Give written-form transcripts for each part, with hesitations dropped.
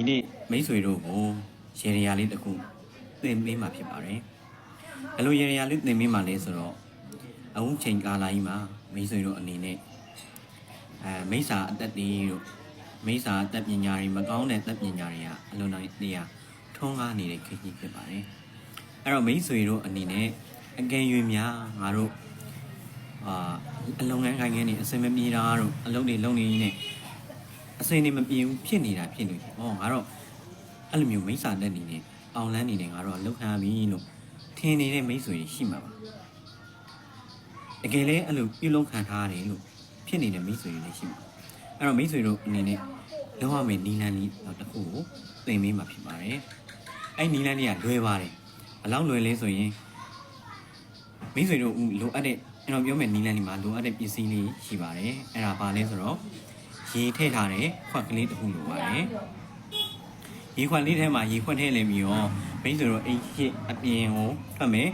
ဒီနေ့မိတ်ဆွေတို့ကိုရေရရာလေးတစ်ခုသင်ပေးမှာဖြစ်ပါတယ်။ဘယ်လိုရေရရာလေးသင်ပေးမှာလဲဆိုတော့အခုချိန်ကာလကြီးမှာမိတ်ဆွေတို့အနေနဲ့မိစ္ဆာအသက်တွေတို့မိစ္ဆာအသက်ပညာတွေမကောင်းတဲ့အသက်ပညာတွေကအလုံးလိုက်နေရထုံးကားနေတဲ့ခေတ်ကြီးဖြစ်ပါတယ်။အဲ့တော့မိတ်ဆွေတို့အနေနဲ့အကယ်၍များငါတို့အလုံးငန်းခိုင်ငန်းနေအစင်မပြေတာတို့အလုံးတွေလုံးနေနေအစင်တွေမပြေဘူးဖြစ်နေတာဖြစ်လို့ဟောငါတော့အဲ့လိုမျိုးမိစ္ဆာတက်နေနေအောင်လန်းနေနေငါတော့လောက်ခံပြီလို့ထင်နေတဲ့မိတ်ဆွေရှိမှာပါတကယ်လဲအဲ့လိုပြုလုပ်ခံထားရတယ်လို့ဖြစ်နေတဲ့မိတ်ဆွေတွေလည်းရှိမှာအဲ့တော့မိတ်ဆွေတို့အနေနဲ့လုံးဝမယ်နီလန်းလေးတစ်ခုကိုသင်ပေးမှာဖြစ်ပါတယ်အဲ့နီလန်းလေးကလွယ်ပါတယ်ဘယ်လောက်လွယ်လဲဆိုရင်မိတ်ဆွေတို့လိုအပ်တဲ့ကျွန်တော်ပြောမယ်နီလန်းလေးမှာလိုအပ်တဲ့ပစ္စည်းလေးရှိပါတယ်အဲ့ဒါဘာလဲဆိုတော့ရေထည့်ထားတဲ့ခွက်ကလေးတစ်ခုလိုပါတယ်ရေခွက်လေးထဲမှာရေခွက်ထည့်လိုက်ပြီးတော့မိတ်ဆွေတို့အိတ်ရှိအပြင်ကိုထွက်မယ်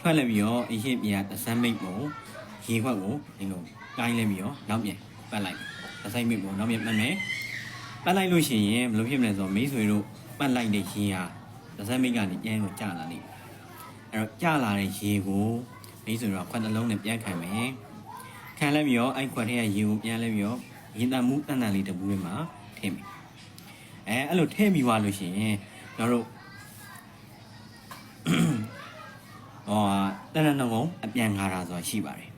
ထွက်လိုက်ပြီးတော့အိတ်ရှိပြင်ကသစမ်းမိတ်ကိုရေခွက်ကိုဒီလိုကိုင်းလိုက်ပြီးတော့နောက်ပြန်ပတ်လိုက်သစမ်းမိတ်ကိုနောက်ပြန်ပတ်မယ်ပတ်လိုက်လို့ရှိရင်ဘယ်လိုဖြစ်မလဲဆိုတော့မိတ်ဆွေတို့ပတ်လိုက်တဲ့ရေဟာသစမ်းမိတ်ကနေပြန်ကိုကျလာလိမ့်အဲ့တော့ကျလာတဲ့ရေကိုမိတ်ဆွေတို့ခွက်တစ်လုံးနဲ့ပြန်ခံမယ်ခံလိုက်ပြီးတော့အဲ့ခွက်ထဲကရေကိုပြန်လိုက်ပြီးတော့ရင်တန်မှုတန်တန်လေးတပူးလေးမှာထည့်မယ်အဲ့လိုထည့်ပြီးသွားလို့ရှိရင်ကျွန်တော်တို့တဏ္ဍနကုံအပြန်ခါတာဆိုတာရှိပါတယ်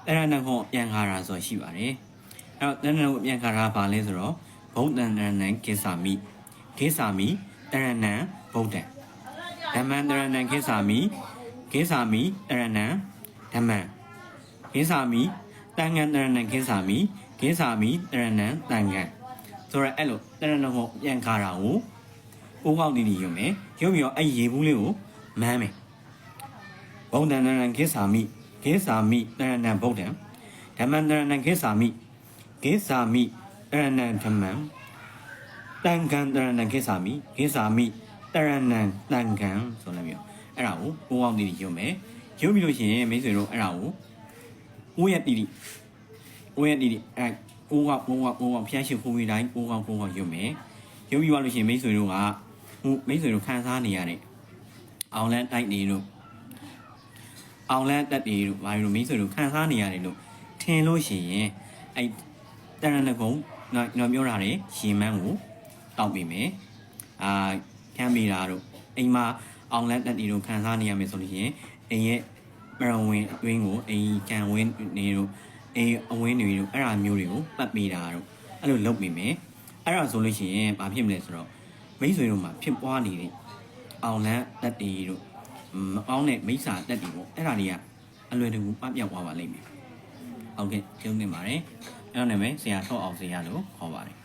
တဏ္ဍနကုံအပြန်ခါတာဆိုတာရှိပါတယ်အဲ့တော့တဏ္ဍနကုံအပြန်ခါတာဘာလဲဆိုတော့ဘုဒ္ဓံတဏ္ဏံကိစ္ဆာမိကိစ္ဆာမိတဏ္ဏံဘုဒ္ဓံဓမ္မံတဏ္ဏံကိစ္ဆာမိကိစ္ဆာမိတဏ္ဏံဓမ္မံကိစ္ဆာမိတန်ငံတဏ္ဏံကိစ္ဆာမိကိစ္ဆာမိတဏ္ဏံတန်ငံဆိုတော့အဲ့လိုတဏ္ဏကိုပြန်ခါတာကိုကိုကောက်တီးတီးရုံနဲ့ရုပ်ပြီးတော့အဲ့ရေဘူးလေးကိုမန်းမယ်ဘုံတဏ္ဏကိစ္ဆာမိကိစ္ဆာမိတဏ္ဏဘုဒ္ဓံဓမ္မံတဏ္ဏကိစ္ဆာမိကိစ္ဆာမိတဏ္ဏဓမ္မံတန်ခံတဏ္ဏကိစ္ဆာမိကိစ္ဆာမိတဏ္ဏတန်ခံဆိုလည်းမျိုးအဲ့ဒါကိုကိုကောက်တီးတီးရုံမယ်ရုပ်ပြီးလို့ရှိရင်မိတ်ဆွေတို့အဲ့ဒါကိုဦးရတီးတီးအဲ့ကိုကဖျက်ရှိခိုးပြီးတိုင်းကိုကရုပ်မယ်ရုပ်ပြီးသွားလို့ရှိရင်မိတ်ဆွေတို့ကမိတ်ဆွေတို့ခန်းစားနေရတဲ့အောင်လန်းတိုက်နေတို့အောင်လန်းတက်တွေတို့ဘာလို့မိတ်ဆွေတို့ခန်းစားနေရတယ်လို့ထင်လို့ရှိရင်အဲ့တရဏဂုံကျွန်တော်ပြောထားတယ်ရေမန်းကိုတောက်ပြီးမယ်ခမ်းမိတာတို့အိမ်မှာအောင်လန်းတက်တွေတို့ခန်းစားနေရမယ်ဆိုလို့ရှိရင်အိမ်ရဲ့မရဝင်အတွင်းကိုအိမ်ကန်ဝင်းနေတို့အဝင်းတွေတို့အဲ့ဒါမျိုးတွေကိုပတ်ပေးတာတို့အဲ့လိုလုပ်ပြီးမယ်အဲ့ဒါဆိုလို့ရှိရင်ဘာဖြစ်မလဲဆိုတော့မိတ်ဆွေတို့မှာဖြစ်ပွားနေတဲ့အောင်လန်းတက်တွေတို့မကောင်းတဲ့မိစ္ဆာတက်တွေပေါ့အဲ့ဒါတွေကအလွယ်တကူပပြောက်သွားပါလိမ့်မယ်ဟုတ်ကဲ့ကျေးဇူးတင်ပါတယ်အဲ့တော့နာမည်ဆရာထောက်အောင်ဆရာလို့ခေါ်ပါတယ်